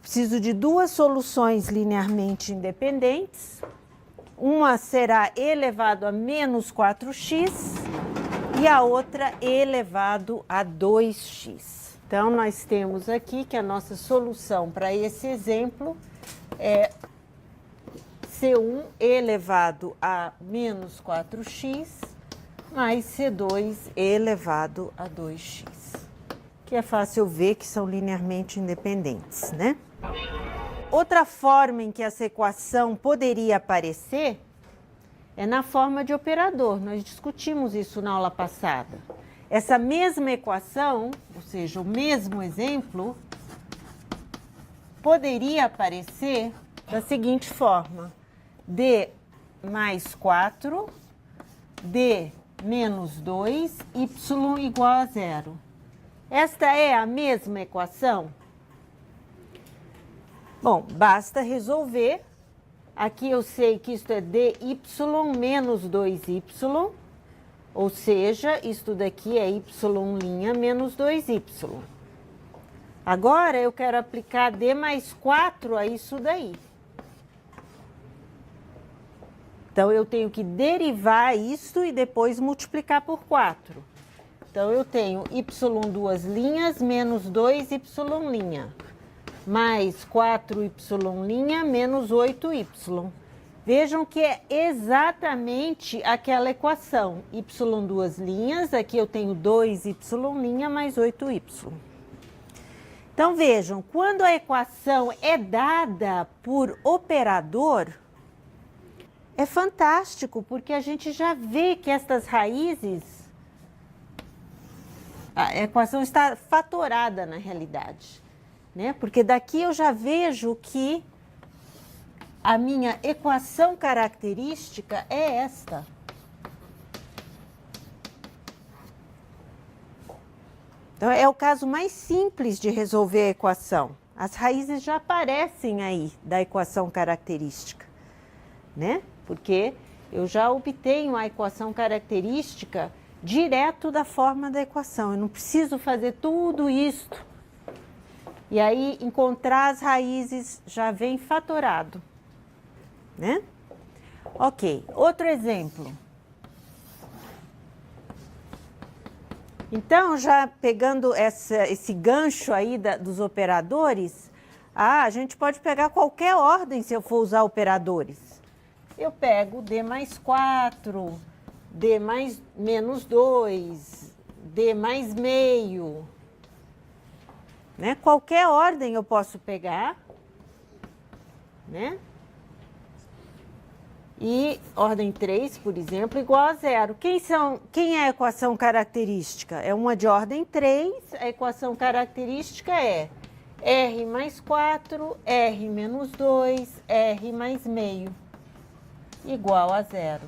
preciso de duas soluções linearmente independentes. Uma será e elevado a menos 4x e a outra e elevado a 2x. Então, nós temos aqui que a nossa solução para esse exemplo é C1 elevado a menos 4x mais C2 elevado a 2x. Que é fácil ver que são linearmente independentes, né? Outra forma em que essa equação poderia aparecer é na forma de operador. Nós discutimos isso na aula passada. Essa mesma equação, ou seja, o mesmo exemplo, poderia aparecer da seguinte forma: D mais 4, D menos 2, Y igual a 0. Esta é a mesma equação? Bom, basta resolver. Aqui eu sei que isto é dy menos 2y, ou seja, isto daqui é y' menos 2y. Agora eu quero aplicar d mais 4 a isso daí. Então, eu tenho que derivar isto e depois multiplicar por 4. Então, eu tenho y duas linhas menos 2y', mais 4y' menos 8y. Vejam que é exatamente aquela equação. Y duas linhas, aqui eu tenho 2y' mais 8y. Então, vejam, quando a equação é dada por operador, é fantástico, porque a gente já vê que estas raízes, a equação está fatorada na realidade, né? Porque daqui eu já vejo que a minha equação característica é esta. Então, é o caso mais simples de resolver a equação. As raízes já aparecem aí da equação característica, né? Porque eu já obtenho a equação característica direto da forma da equação. Eu não preciso fazer tudo isto. E aí, encontrar as raízes já vem fatorado, né? Ok, outro exemplo. Então, já pegando esse gancho aí dos operadores, a gente pode pegar qualquer ordem se eu for usar operadores. Eu pego D mais 4, D mais menos 2, D mais meio, né? Qualquer ordem eu posso pegar, né? E ordem 3, por exemplo, igual a 0. Quem é a equação característica? É uma de ordem 3, a equação característica é R mais 4, R menos 2, R mais meio, igual a 0.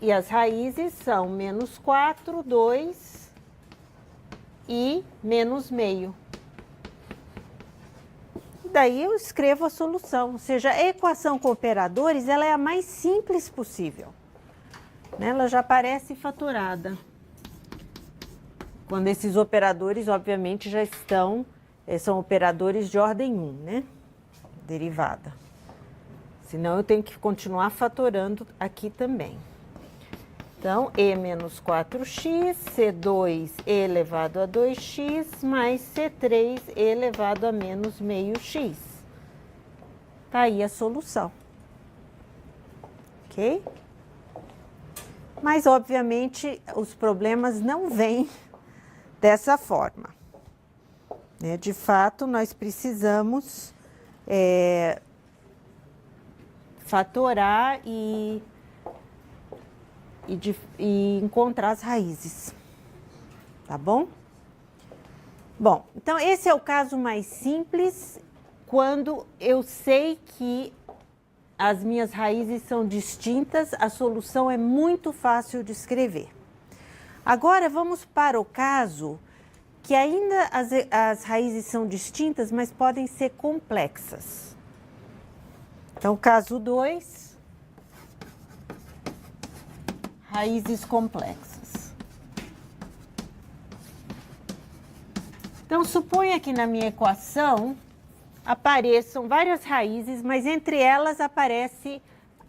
E as raízes são menos 4, 2 e menos meio. Daí eu escrevo a solução, ou seja, a equação com operadores, ela é a mais simples possível, né? Ela já aparece fatorada. Quando esses operadores, obviamente, já são operadores de ordem 1, né? Derivada. Senão eu tenho que continuar fatorando aqui também. Então, E menos 4x, C2 E elevado a 2x, mais C3 E elevado a menos meio x. Tá aí a solução. Ok? Mas, obviamente, os problemas não vêm dessa forma, né? De fato, nós precisamos fatorar e encontrar as raízes, tá bom? Bom, então esse é o caso mais simples, quando eu sei que as minhas raízes são distintas, a solução é muito fácil de escrever. Agora vamos para o caso que ainda as raízes são distintas, mas podem ser complexas. Então, caso 2... raízes complexas. Então, suponha que na minha equação apareçam várias raízes, mas entre elas aparece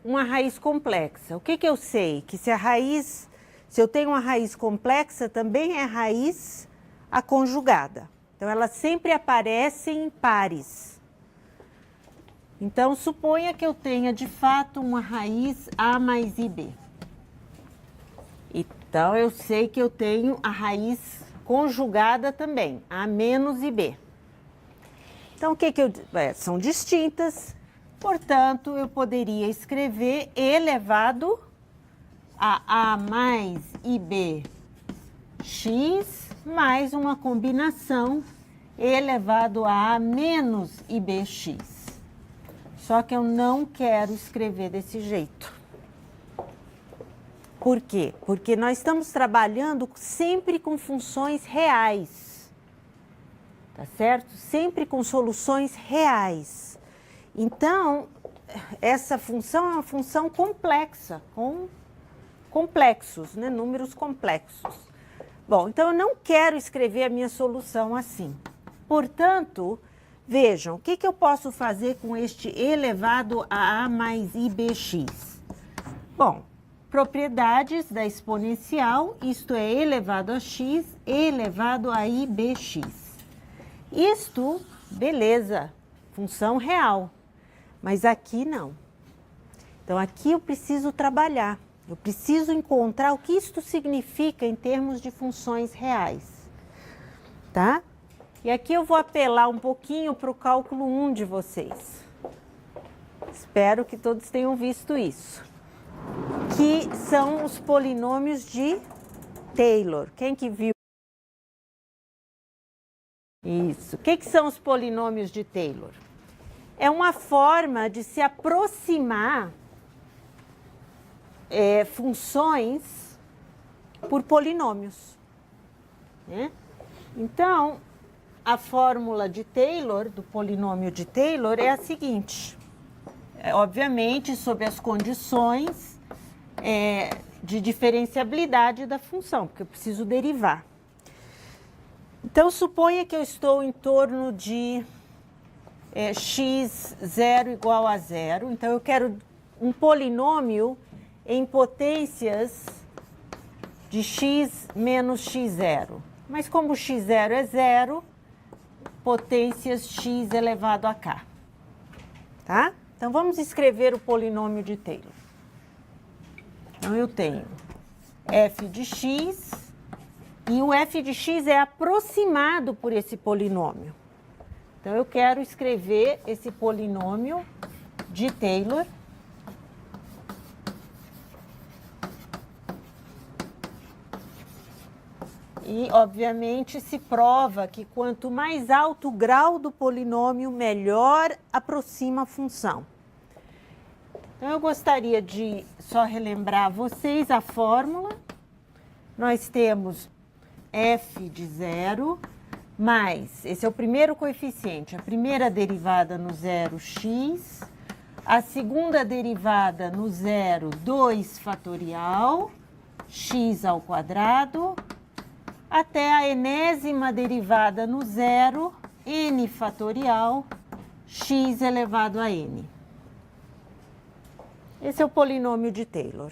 uma raiz complexa. O que eu sei? Que se eu tenho uma raiz complexa, também é raiz aconjugada. Então, elas sempre aparecem em pares. Então, suponha que eu tenha, de fato, uma raiz A mais IB. Então, eu sei que eu tenho a raiz conjugada também, A menos IB. Então, são distintas, portanto, eu poderia escrever E elevado a A mais IB x mais uma combinação E elevado a A menos IBx. Só que eu não quero escrever desse jeito. Por quê? Porque nós estamos trabalhando sempre com funções reais. Tá certo? Sempre com soluções reais. Então, essa função é uma função complexa, com complexos, né? Números complexos. Bom, então eu não quero escrever a minha solução assim. Portanto, vejam, o que eu posso fazer com este E elevado a A mais IBx? Bom, propriedades da exponencial, isto é E elevado a x, E elevado a IBx. Isto, beleza, função real, mas aqui não. Então, aqui eu preciso trabalhar, eu preciso encontrar o que isto significa em termos de funções reais, tá? E aqui eu vou apelar um pouquinho para o cálculo 1 de vocês. Espero que todos tenham visto isso. Que são os polinômios de Taylor. Quem que viu? Isso. O que são os polinômios de Taylor? É uma forma de se aproximar funções por polinômios, né? Então, a fórmula de Taylor, do polinômio de Taylor, é a seguinte. Obviamente, sob as condições de diferenciabilidade da função, porque eu preciso derivar. Então, suponha que eu estou em torno de x0 igual a zero. Então, eu quero um polinômio em potências de x menos x0. Mas como x0 é zero, potências x elevado a k. Tá? Então, vamos escrever o polinômio de Taylor. Então, eu tenho f de x, e o f de x é aproximado por esse polinômio. Então, eu quero escrever esse polinômio de Taylor. E, obviamente, se prova que quanto mais alto o grau do polinômio, melhor aproxima a função. Então, eu gostaria de só relembrar a vocês a fórmula. Nós temos f de zero mais, esse é o primeiro coeficiente, a primeira derivada no zero, x, a segunda derivada no zero, 2 fatorial, x ao quadrado, até a enésima derivada no zero, n fatorial, x elevado a n. Esse é o polinômio de Taylor.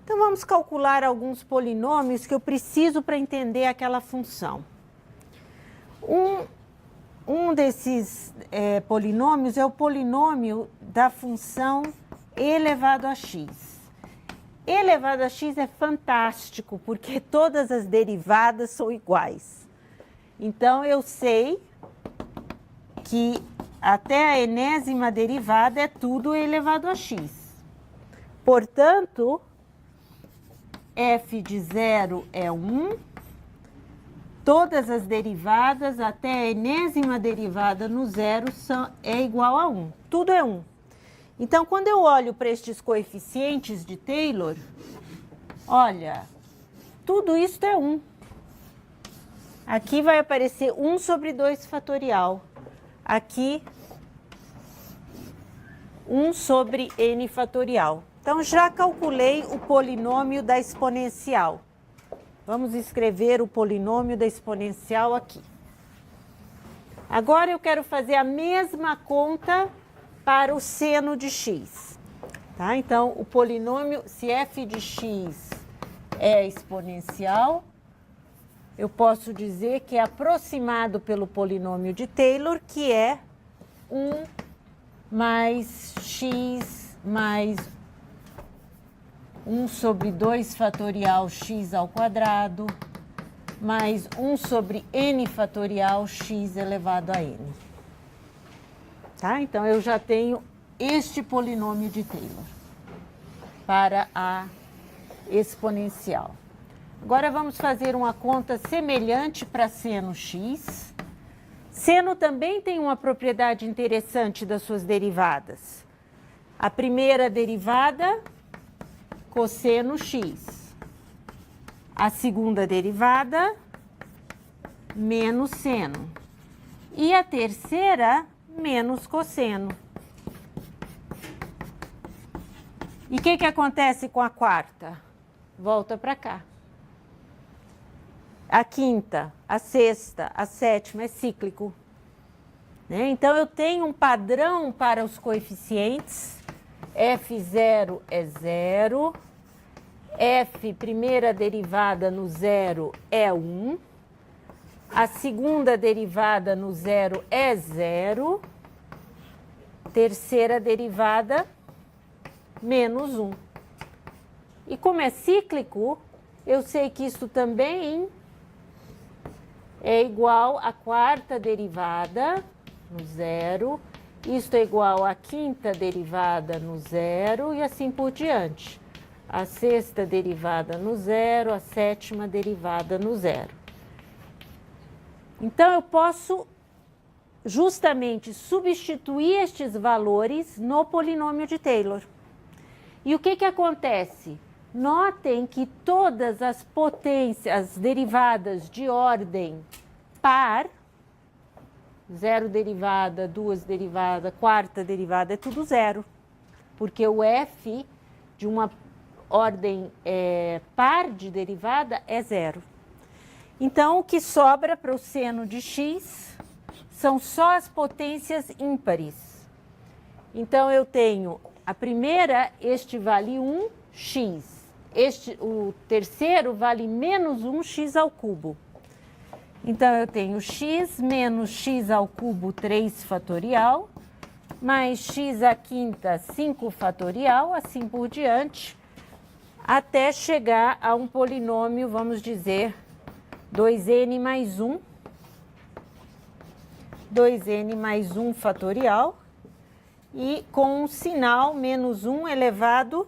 Então, vamos calcular alguns polinômios que eu preciso para entender aquela função. Um desses polinômios é o polinômio da função e elevado a x. E elevado a x é fantástico, porque todas as derivadas são iguais. Então, eu sei que até a enésima derivada é tudo e elevado a x. Portanto, f de zero é 1, todas as derivadas até a enésima derivada no zero é igual a 1. Tudo é 1. Então, quando eu olho para estes coeficientes de Taylor, olha, tudo isso é 1. Aqui vai aparecer 1 sobre 2 fatorial. Aqui, 1 sobre n fatorial. Então, já calculei o polinômio da exponencial. Vamos escrever o polinômio da exponencial aqui. Agora eu quero fazer a mesma conta para o seno de x. Tá? Então, o polinômio, se f de x é exponencial, eu posso dizer que é aproximado pelo polinômio de Taylor, que é 1 mais x mais 1 sobre 2 fatorial x ao quadrado, mais 1 sobre n fatorial x elevado a n. Tá? Então, eu já tenho este polinômio de Taylor para a exponencial. Agora, vamos fazer uma conta semelhante para seno x. Seno também tem uma propriedade interessante das suas derivadas. A primeira derivada, cosseno x. A segunda derivada, menos seno. E a terceira, menos cosseno. E o que acontece com a quarta? Volta para cá. A quinta, a sexta, a sétima é cíclico. Né? Então, eu tenho um padrão para os coeficientes. F0 é 0. F, primeira derivada no zero, é 1. A segunda derivada no zero é 0. Terceira derivada, menos 1. E como é cíclico, eu sei que isso também é igual à quarta derivada no zero. Isto é igual à quinta derivada no zero e assim por diante. A sexta derivada no zero, a sétima derivada no zero. Então, eu posso justamente substituir estes valores no polinômio de Taylor. E o que acontece? Notem que todas as potências, as derivadas de ordem par, zero derivada, duas derivada, quarta derivada, é tudo zero. Porque o f de uma ordem par de derivada é zero. Então, o que sobra para o seno de x são só as potências ímpares. Então, eu tenho a primeira, este vale 1x. O terceiro vale menos 1x ao cubo. Então, eu tenho x menos x ao cubo 3 fatorial, mais x à quinta 5 fatorial, assim por diante, até chegar a um polinômio, vamos dizer, 2n mais 1, 2n mais 1 fatorial, e com um sinal menos 1 elevado,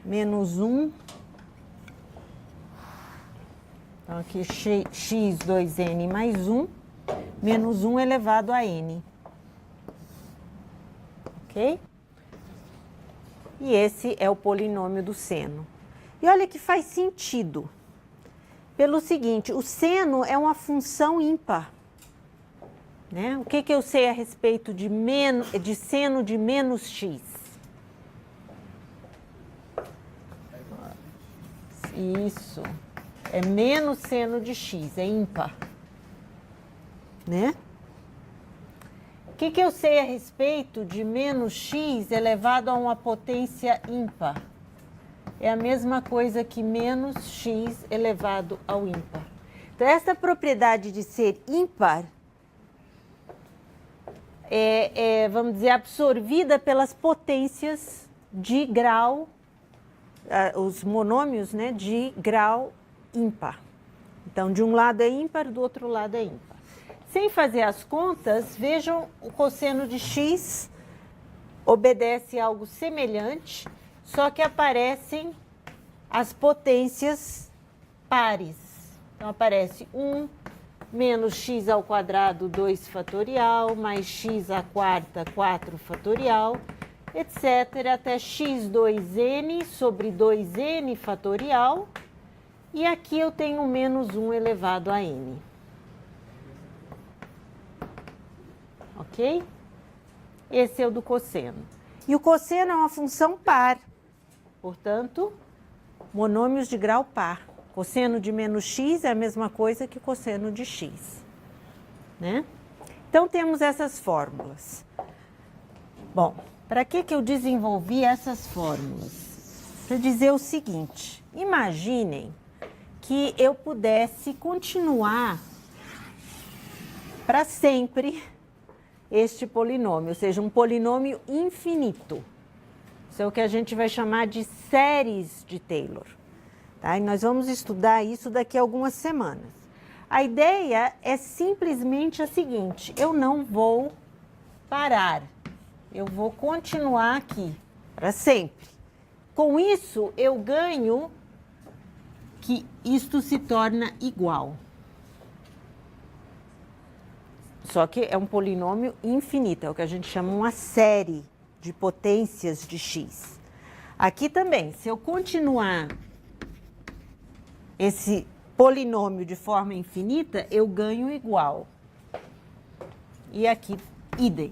menos 1, então aqui x 2n mais 1, menos 1 elevado a n. Ok? E esse é o polinômio do seno. E olha que faz sentido. Pelo seguinte, o seno é uma função ímpar. Né? O que eu sei a respeito de seno de menos x? Isso. É menos seno de x, é ímpar. Né? O que eu sei a respeito de menos x elevado a uma potência ímpar? É a mesma coisa que menos x elevado ao ímpar. Então, essa propriedade de ser ímpar vamos dizer, absorvida pelas potências de grau, os monômios, né, de grau ímpar. Então, de um lado é ímpar, do outro lado é ímpar. Sem fazer as contas, vejam, o cosseno de x obedece a algo semelhante, só que aparecem as potências pares. Então, aparece 1 menos x ao quadrado 2 fatorial, mais x à quarta 4 fatorial, etc., até x2n sobre 2n fatorial, e aqui eu tenho menos 1 elevado a n. Ok? Esse é o do cosseno. E o cosseno é uma função par, portanto, monômios de grau par, Cosseno de menos x é a mesma coisa que cosseno de x, né? Então, temos essas fórmulas. Bom, para que eu desenvolvi essas fórmulas? Para dizer o seguinte, imaginem que eu pudesse continuar para sempre este polinômio, ou seja, um polinômio infinito. Isso é o que a gente vai chamar de séries de Taylor. Tá? E nós vamos estudar isso daqui a algumas semanas. A ideia é simplesmente a seguinte, eu não vou parar, eu vou continuar aqui para sempre. Com isso, eu ganho que isto se torna igual. Só que é um polinômio infinito, é o que a gente chama uma série de potências de x. Aqui também, se eu continuar esse polinômio de forma infinita, eu ganho igual. E aqui, idem.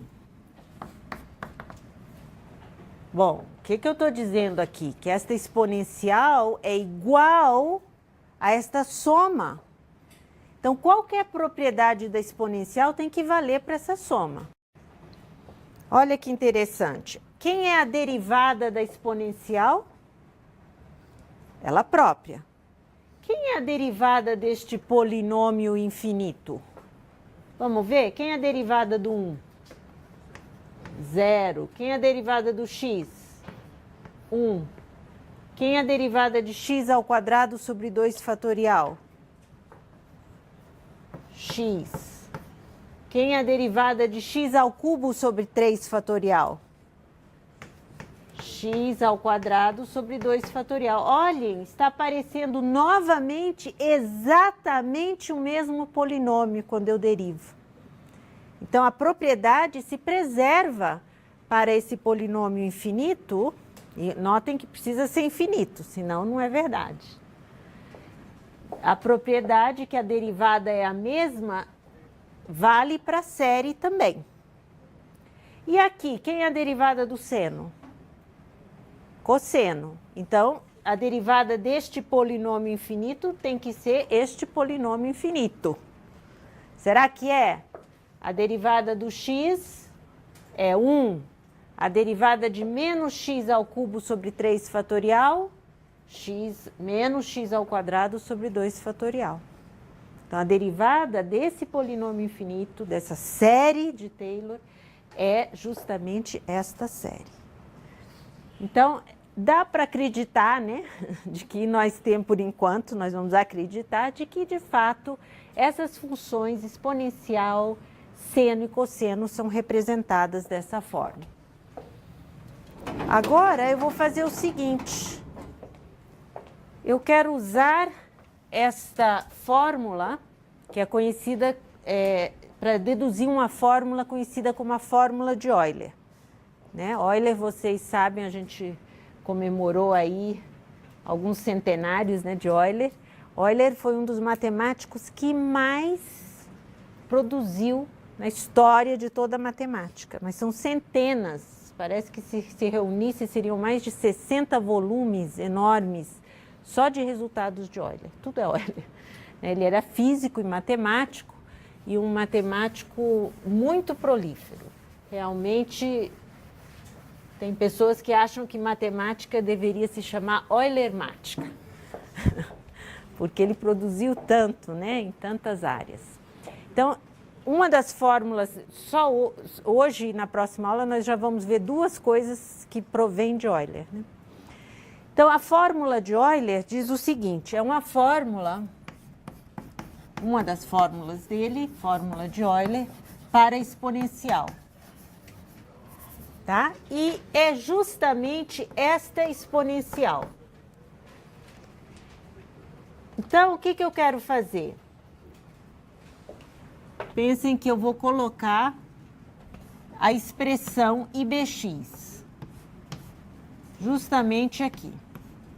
Bom, o que eu estou dizendo aqui? Que esta exponencial é igual a esta soma. Então, qualquer propriedade da exponencial tem que valer para essa soma. Olha que interessante. Quem é a derivada da exponencial? Ela própria. Quem é a derivada deste polinômio infinito? Vamos ver? Quem é a derivada do 1? 0. Quem é a derivada do x? 1. Quem é a derivada de x ao quadrado sobre 2 fatorial? X. Quem é a derivada de x ao cubo sobre 3 fatorial? X ao quadrado sobre 2 fatorial. Olhem, está aparecendo novamente exatamente o mesmo polinômio quando eu derivo. Então, a propriedade se preserva para esse polinômio infinito. E notem que precisa ser infinito, senão não é verdade. A propriedade que a derivada é a mesma vale para a série também. E aqui, quem é a derivada do seno? Cosseno. Então, a derivada deste polinômio infinito tem que ser este polinômio infinito. Será que é? A derivada do x é 1. A derivada de menos x ao cubo sobre 3 fatorial, x menos x ao quadrado sobre 2 fatorial. Então, a derivada desse polinômio infinito, dessa série de Taylor, é justamente esta série. Então, dá para acreditar, né, de que nós temos, por enquanto, nós vamos acreditar de que, de fato, essas funções exponencial, seno e cosseno são representadas dessa forma. Agora, eu vou fazer o seguinte. Eu quero usar esta fórmula, que é conhecida, para deduzir uma fórmula conhecida como a fórmula de Euler. Né? Euler, vocês sabem, a gente comemorou aí alguns centenários, né, de Euler. Euler foi um dos matemáticos que mais produziu na história de toda a matemática, mas são centenas, parece que se reunisse seriam mais de 60 volumes enormes só de resultados de Euler, tudo é Euler. Ele era físico e matemático, e um matemático muito prolífero. Realmente, tem pessoas que acham que matemática deveria se chamar Eulermática, porque ele produziu tanto, né, em tantas áreas. Então, uma das fórmulas, só hoje, na próxima aula, nós já vamos ver duas coisas que provêm de Euler. Né? Então, a fórmula de Euler diz o seguinte, é uma fórmula, uma das fórmulas dele, fórmula de Euler, para exponencial. Tá? E é justamente esta exponencial. Então, o que eu quero fazer? Pensem que eu vou colocar a expressão IBX, justamente aqui,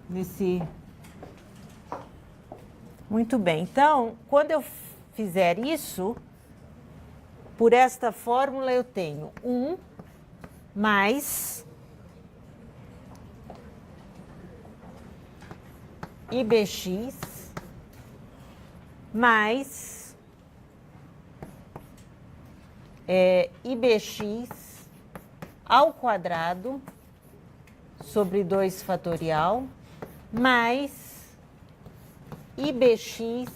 nesse... Muito bem, então, quando eu fizer isso, por esta fórmula eu tenho 1 mais IBX mais IBX ao quadrado sobre 2 fatorial mais IBX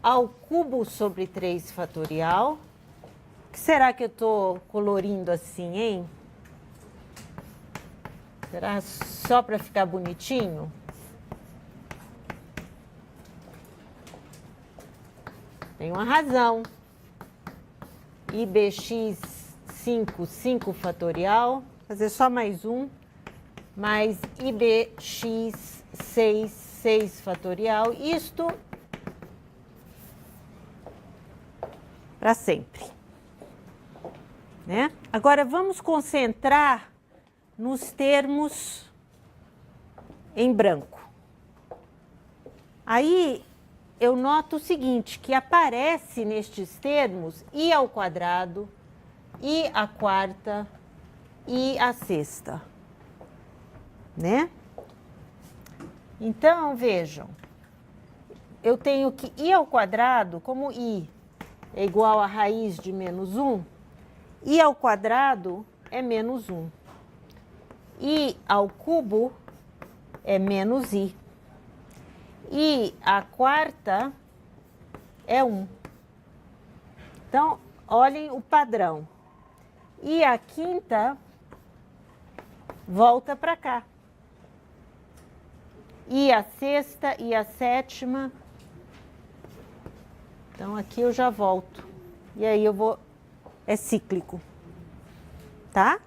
ao cubo sobre 3 fatorial. O que será que eu estou colorindo assim, hein? Será só para ficar bonitinho? Tem uma razão. IBX 5 fatorial, fazer só mais um, mais IBX 6 fatorial, isto para sempre, né? Agora vamos concentrar nos termos em branco. Aí eu noto o seguinte, que aparece nestes termos I ao quadrado, I à quarta, I à sexta, né? Então, vejam, eu tenho que I ao quadrado, como I é igual a raiz de menos 1, I ao quadrado é menos 1. I ao cubo é menos I. I à quarta é 1. Então, olhem o padrão. I à quinta volta para cá. I à sexta, I à sétima. Então, aqui eu já volto. E aí eu vou... É cíclico. Tá?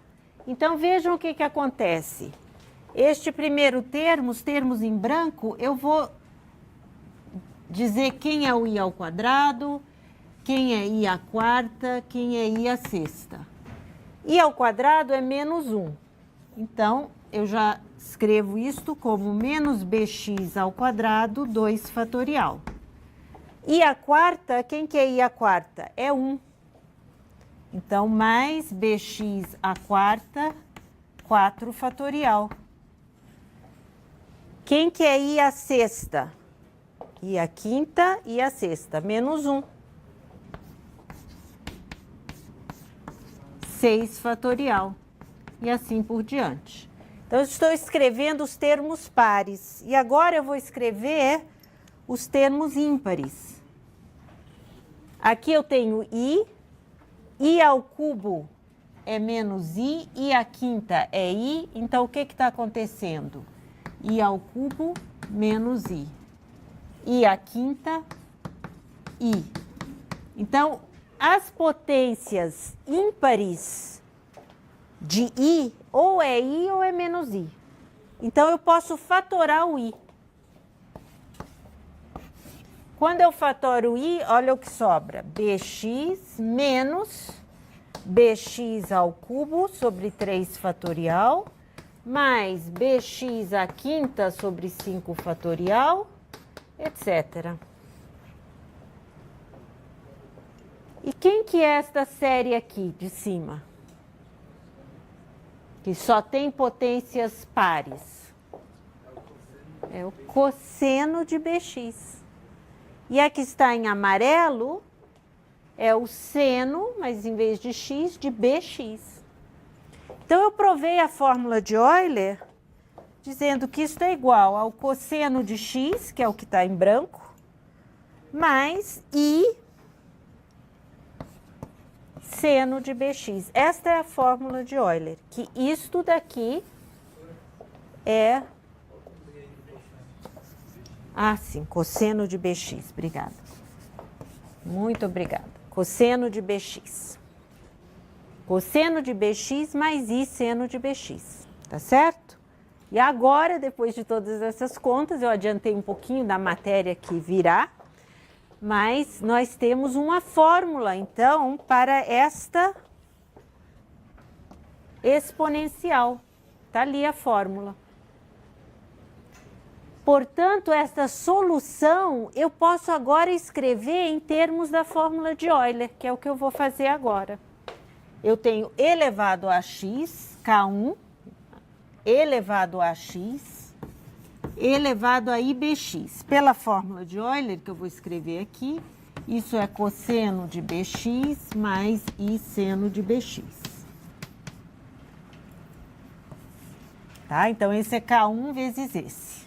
Então, vejam o que que acontece. Este primeiro termo, os termos em branco, eu vou dizer quem é o I ao quadrado, quem é I à quarta, quem é I à sexta. I ao quadrado é menos 1. Então, eu já escrevo isto como menos BX ao quadrado, 2 fatorial. I à quarta, quem que é I à quarta? É 1. Então, mais BX à quarta, 4 fatorial. Quem que é I à sexta? I à quinta, I à sexta, menos 1. 6 fatorial. E assim por diante. Então, eu estou escrevendo os termos pares. E agora eu vou escrever os termos ímpares. Aqui eu tenho I ao cubo é menos I à quinta é I. Então, o que está acontecendo? I ao cubo menos I à quinta, I. Então, as potências ímpares de I, ou é I ou é menos I. Então, eu posso fatorar o I. Quando eu fatoro o I, olha o que sobra. BX menos BX ao cubo sobre 3 fatorial, mais BX à quinta sobre 5 fatorial, etc. E quem que é esta série aqui de cima? Que só tem potências pares. É o cosseno de BX. E a que está em amarelo é o seno, mas em vez de x, de BX. Então, eu provei a fórmula de Euler dizendo que isto é igual ao cosseno de x, que é o que está em branco, mais I seno de BX. Esta é a fórmula de Euler, que isto daqui é... Ah, sim, cosseno de BX, obrigada. Muito obrigada. Cosseno de BX. Cosseno de BX mais I seno de BX, tá certo? E agora, depois de todas essas contas, eu adiantei um pouquinho da matéria que virá, mas nós temos uma fórmula, então, para esta exponencial. Tá ali a fórmula. Portanto, esta solução eu posso agora escrever em termos da fórmula de Euler, que é o que eu vou fazer agora. Eu tenho elevado a x, K1, elevado a x, elevado a IBX. Pela fórmula de Euler, que eu vou escrever aqui, isso é cosseno de BX mais I seno de BX. Tá? Então, esse é K1 vezes esse.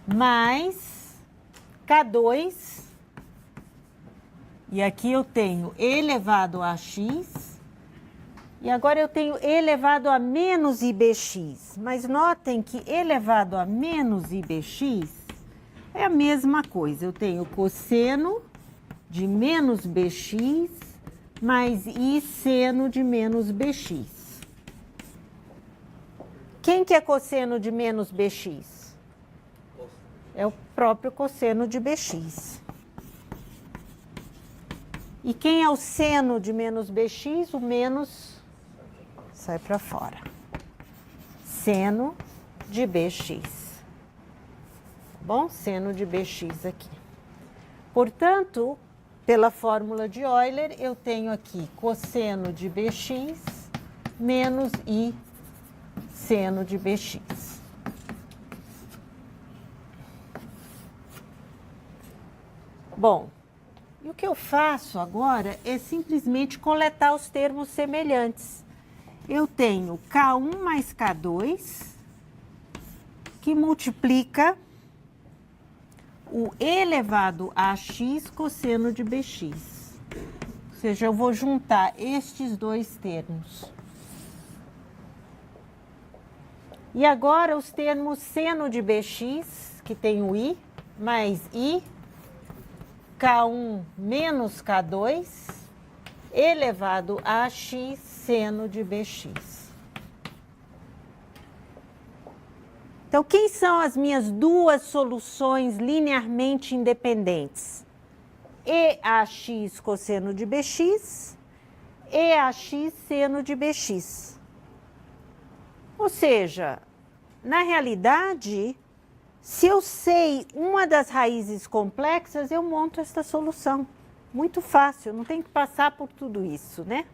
Mais K2. E aqui eu tenho elevado a X. E agora eu tenho elevado a menos IBX. Mas notem que elevado a menos IBX é a mesma coisa. Eu tenho cosseno de menos BX mais I seno de menos BX. Quem que é cosseno de menos BX? É o próprio cosseno de BX. E quem é o seno de menos BX? O menos sai para fora. Seno de BX. Bom, seno de BX aqui. Portanto, pela fórmula de Euler, eu tenho aqui cosseno de BX menos I seno de BX. Bom, e o que eu faço agora é simplesmente coletar os termos semelhantes. Eu tenho K1 mais K2, que multiplica o elevado a x cosseno de bx. Ou seja, eu vou juntar estes dois termos. E agora os termos seno de bx, que tem o i, mais i, K1 menos K2, elevado a x seno de bx. Então, quem são as minhas duas soluções linearmente independentes? EAX cosseno de bx, EAX seno de bx. Ou seja, na realidade, se eu sei uma das raízes complexas, eu monto esta solução. Muito fácil, não tem que passar por tudo isso, né?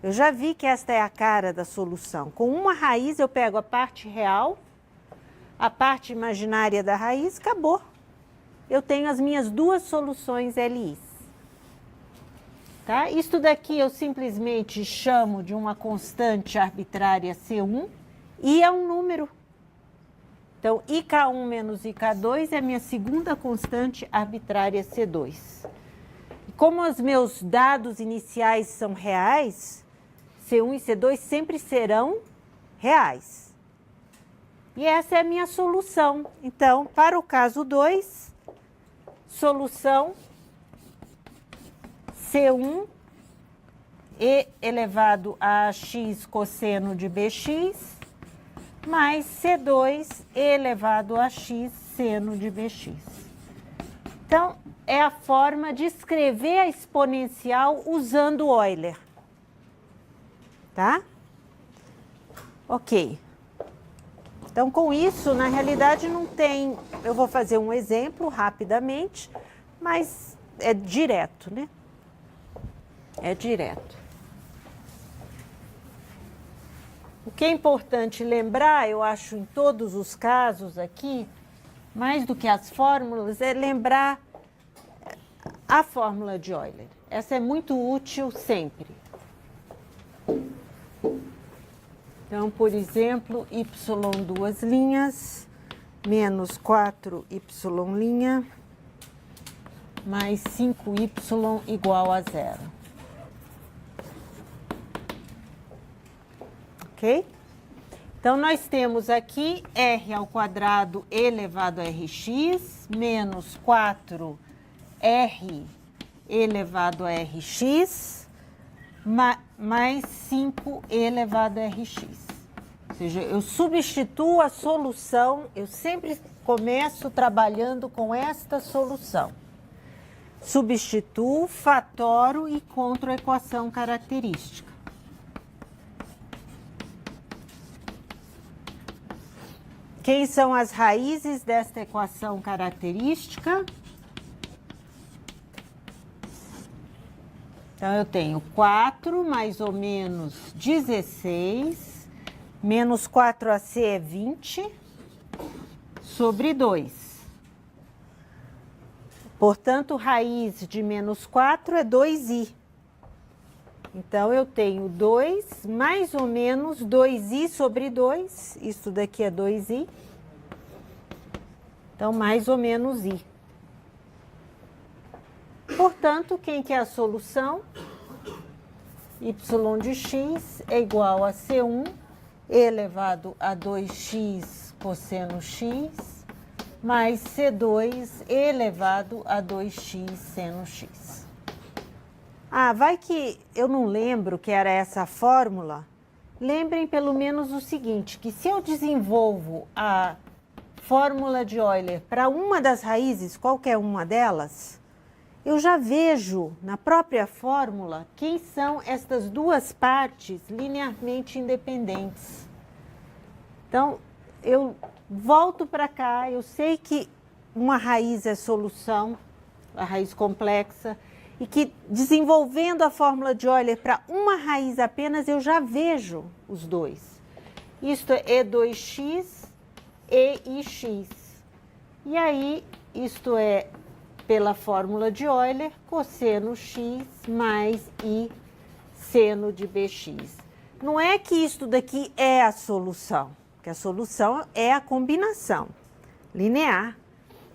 Eu já vi que esta é a cara da solução. Com uma raiz eu pego a parte real, a parte imaginária da raiz, acabou. Eu tenho as minhas duas soluções LIs. Tá? Isto daqui eu simplesmente chamo de uma constante arbitrária C1 e é um número. Então, IK1 menos IK2 é a minha segunda constante arbitrária C2. E como os meus dados iniciais são reais, C1 e C2 sempre serão reais. E essa é a minha solução. Então, para o caso 2, solução C1 e elevado a x cosseno de bx mais C2 elevado a x seno de bx. Então, é a forma de escrever a exponencial usando Euler. Tá? Ok. Então, com isso, na realidade, não tem... Eu vou fazer um exemplo rapidamente, mas é direto, né? É direto. O que é importante lembrar, eu acho, em todos os casos aqui, mais do que as fórmulas, é lembrar a fórmula de Euler. Essa é muito útil sempre. Então, por exemplo, y duas linhas, menos 4y' mais 5y igual a 0. Ok? Então, nós temos aqui r ao quadrado elevado a rx, menos 4r elevado a rx, mais 5 elevado a rx. Ou seja, eu substituo a solução, eu sempre começo trabalhando com esta solução. Substituo, fatoro e encontro a equação característica. Quem são as raízes desta equação característica? Então, eu tenho 4 mais ou menos 16, menos 4ac é 20, sobre 2. Portanto, raiz de menos 4 é 2i. Então, eu tenho 2 mais ou menos 2i sobre 2. Isso daqui é 2i. Então, mais ou menos i. Portanto, quem que é a solução? Y de x é igual a C1 elevado a 2x cosseno x mais C2 elevado a 2x seno x. Ah, vai que eu não lembro que era essa a fórmula. Lembrem pelo menos o seguinte, que se eu desenvolvo a fórmula de Euler para uma das raízes, qualquer uma delas, eu já vejo na própria fórmula quem são estas duas partes linearmente independentes. Então, eu volto para cá, eu sei que uma raiz é solução, a raiz complexa, e que desenvolvendo a fórmula de Euler para uma raiz apenas, eu já vejo os dois. Isto é E2x e ix. E aí, isto é, pela fórmula de Euler, cosseno x mais i seno de bx. Não é que isto daqui é a solução, porque a solução é a combinação linear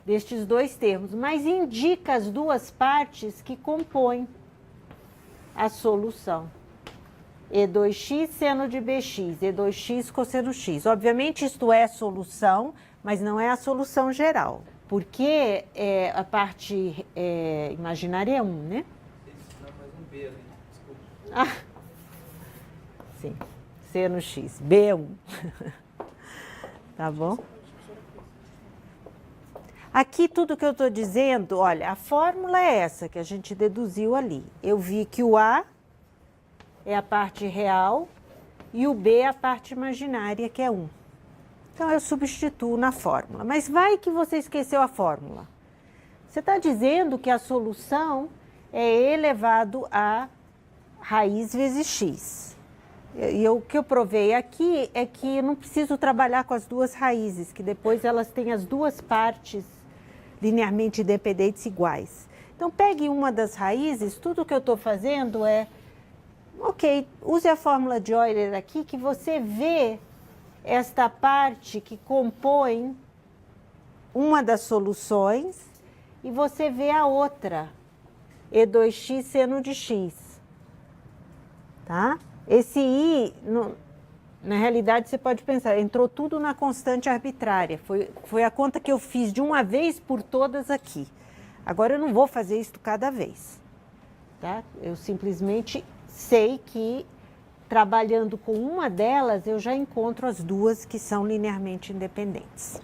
destes dois termos, mas indica as duas partes que compõem a solução. E2x seno de bx, E2x cosseno x. Obviamente isto é solução, mas não é a solução geral, porque a parte imaginária é 1, né? Não, mais um B ali, desculpa. Ah, sim, seno x, B1. Tá bom? Aqui tudo que eu estou dizendo, olha, a fórmula é essa que a gente deduziu ali. Eu vi que o A é a parte real e o B é a parte imaginária, que é 1. Então, eu substituo na fórmula. Mas vai que você esqueceu a fórmula. Você está dizendo que a solução é elevado a raiz vezes x. E o que eu provei aqui é que eu não preciso trabalhar com as duas raízes, que depois elas têm as duas partes linearmente independentes iguais. Então, pegue uma das raízes, tudo que eu estou fazendo é, ok, use a fórmula de Euler aqui, que você vê esta parte que compõe uma das soluções e você vê a outra, E2x seno de x, tá? Esse i, na realidade, você pode pensar, entrou tudo na constante arbitrária. Foi a conta que eu fiz de uma vez por todas aqui. Agora, eu não vou fazer isso cada vez, tá? Eu simplesmente sei que, trabalhando com uma delas, eu já encontro as duas que são linearmente independentes.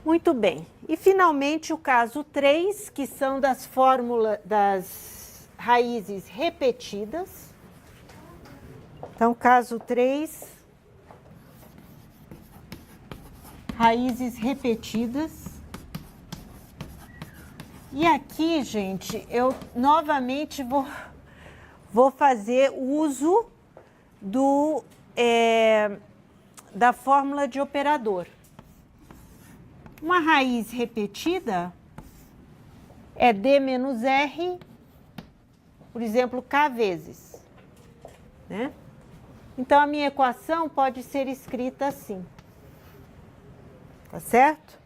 Muito bem. E, finalmente, o caso 3, que são das fórmulas das raízes repetidas. Então, caso 3, raízes repetidas. E aqui, gente, eu novamente vou fazer uso da fórmula de operador. Uma raiz repetida é D menos R, por exemplo, K vezes, né? Então, a minha equação pode ser escrita assim, tá certo?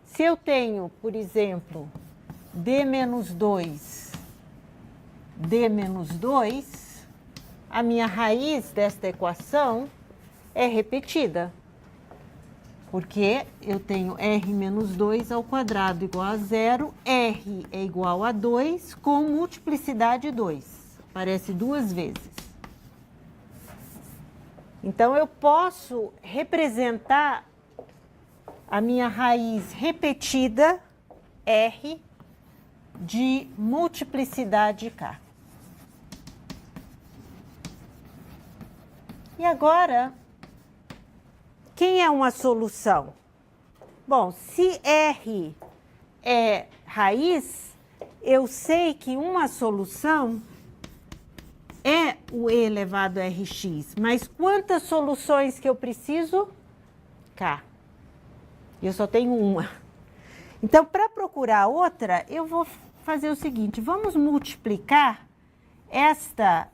Se eu tenho, por exemplo, D menos 2, a minha raiz desta equação é repetida, porque eu tenho R menos 2 ao quadrado igual a 0, R é igual a 2 com multiplicidade 2, aparece duas vezes. Então, eu posso representar a minha raiz repetida, R, de multiplicidade K. E agora, quem é uma solução? Bom, se R é raiz, eu sei que uma solução é o e elevado a rx, mas quantas soluções que eu preciso? K. E eu só tenho uma. Então, para procurar outra, eu vou fazer o seguinte, vamos multiplicar esta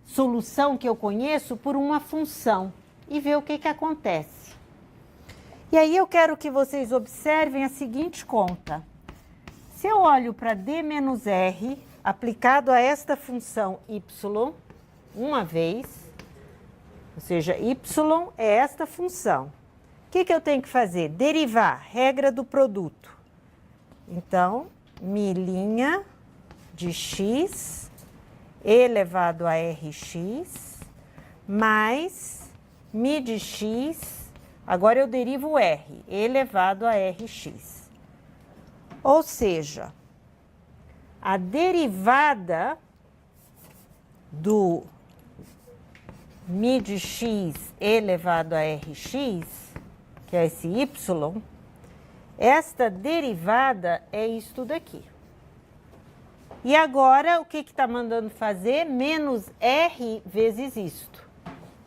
solução que eu conheço por uma função e ver o que acontece. E aí eu quero que vocês observem a seguinte conta. Se eu olho para D menos R aplicado a esta função y uma vez, ou seja, y é esta função. O que eu tenho que fazer? Derivar, regra do produto. Então, mi' de x elevado a rx mais mi de x, agora eu derivo o r, elevado a rx. Ou seja, a derivada do mi de x elevado a rx, que é esse y, esta derivada é isto daqui. E agora, o que está mandando fazer? Menos r vezes isto.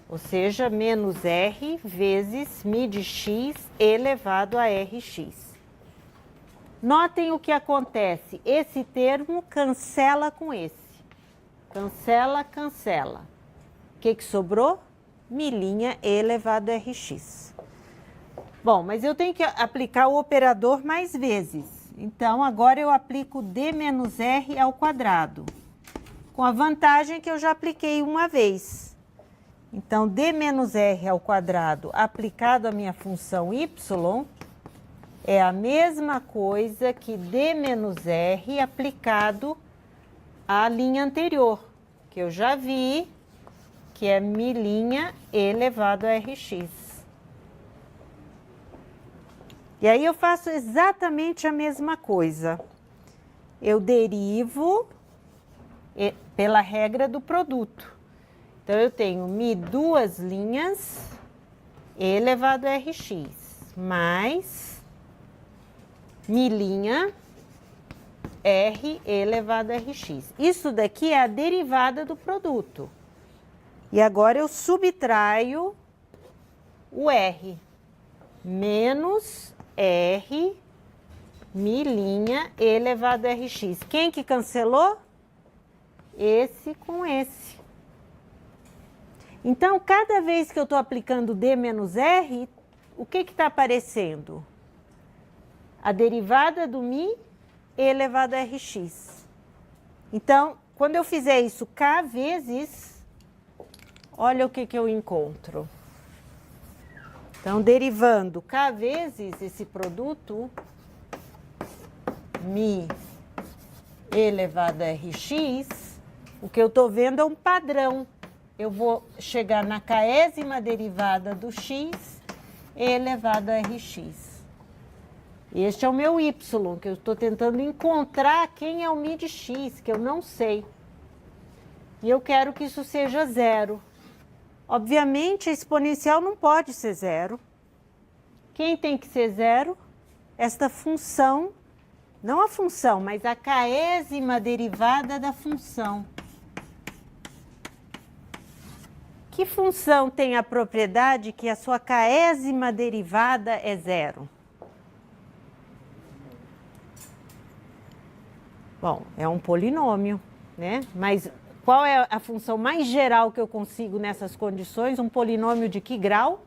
Ou seja, menos r vezes mi de x elevado a rx. Notem o que acontece. Esse termo cancela com esse. Cancela, cancela. O que sobrou? Mi' elevado a rx. Bom, mas eu tenho que aplicar o operador mais vezes. Então, agora eu aplico d menos r ao quadrado. Com a vantagem que eu já apliquei uma vez. Então, d menos r ao quadrado aplicado à minha função y é a mesma coisa que d menos r aplicado à linha anterior, que eu já vi, que é mi' elevado a rx. E aí eu faço exatamente a mesma coisa. Eu derivo pela regra do produto. Então, eu tenho mi duas linhas elevado a rx, mais mi' r elevado a rx. Isso daqui é a derivada do produto. E agora eu subtraio o r, menos r mi' elevado a rx. Quem que cancelou? Esse com esse. Então, cada vez que eu estou aplicando d menos r, o que está aparecendo? A derivada do mi elevado a rx. Então, quando eu fizer isso k vezes, olha o que eu encontro. Então, derivando k vezes esse produto, mi elevado a rx, o que eu estou vendo é um padrão. Eu vou chegar na késima derivada do x elevado a rx. Este é o meu y, que eu estou tentando encontrar quem é o mi de x, que eu não sei. E eu quero que isso seja zero. Obviamente, a exponencial não pode ser zero. Quem tem que ser zero? Esta função, não a função, mas a késima derivada da função. Que função tem a propriedade que a sua késima derivada é zero? Bom, é um polinômio, né? Mas qual é a função mais geral que eu consigo nessas condições? Um polinômio de que grau?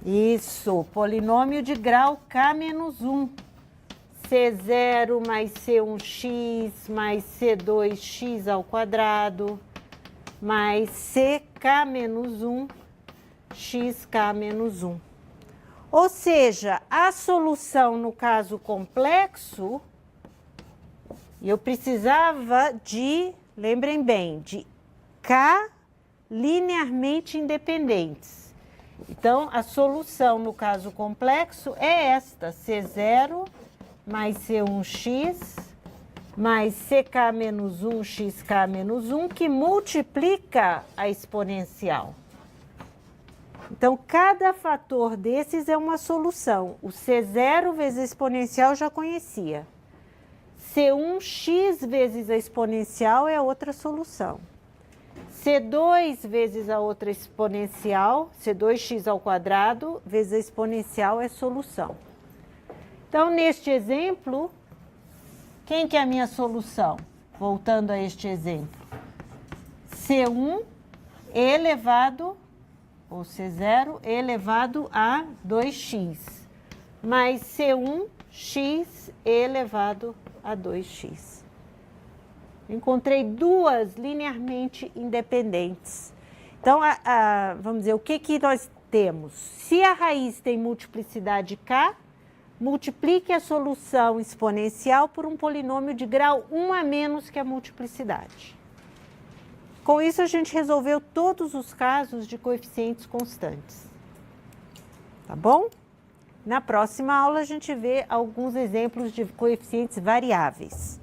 Isso, polinômio de grau k menos 1. C0 mais C1x mais C2x ao quadrado mais CK menos 1, XK menos 1. Ou seja, a solução no caso complexo, eu precisava de, lembrem bem, de K linearmente independentes. Então, a solução no caso complexo é esta, C0 mais C1x mais CK menos 1, XK menos 1, que multiplica a exponencial. Então, cada fator desses é uma solução. O C0 vezes a exponencial eu já conhecia. C1x vezes a exponencial é outra solução. C2 vezes a outra exponencial, C2x ao quadrado vezes a exponencial é solução. Então, neste exemplo, quem que é a minha solução? Voltando a este exemplo. C1 elevado, ou C0, elevado a 2x, mais C1x elevado a 2x. Encontrei duas linearmente independentes. Então, vamos dizer, o que nós temos? Se a raiz tem multiplicidade k, multiplique a solução exponencial por um polinômio de grau 1 a menos que a multiplicidade. Com isso, a gente resolveu todos os casos de coeficientes constantes. Tá bom? Na próxima aula, a gente vê alguns exemplos de coeficientes variáveis.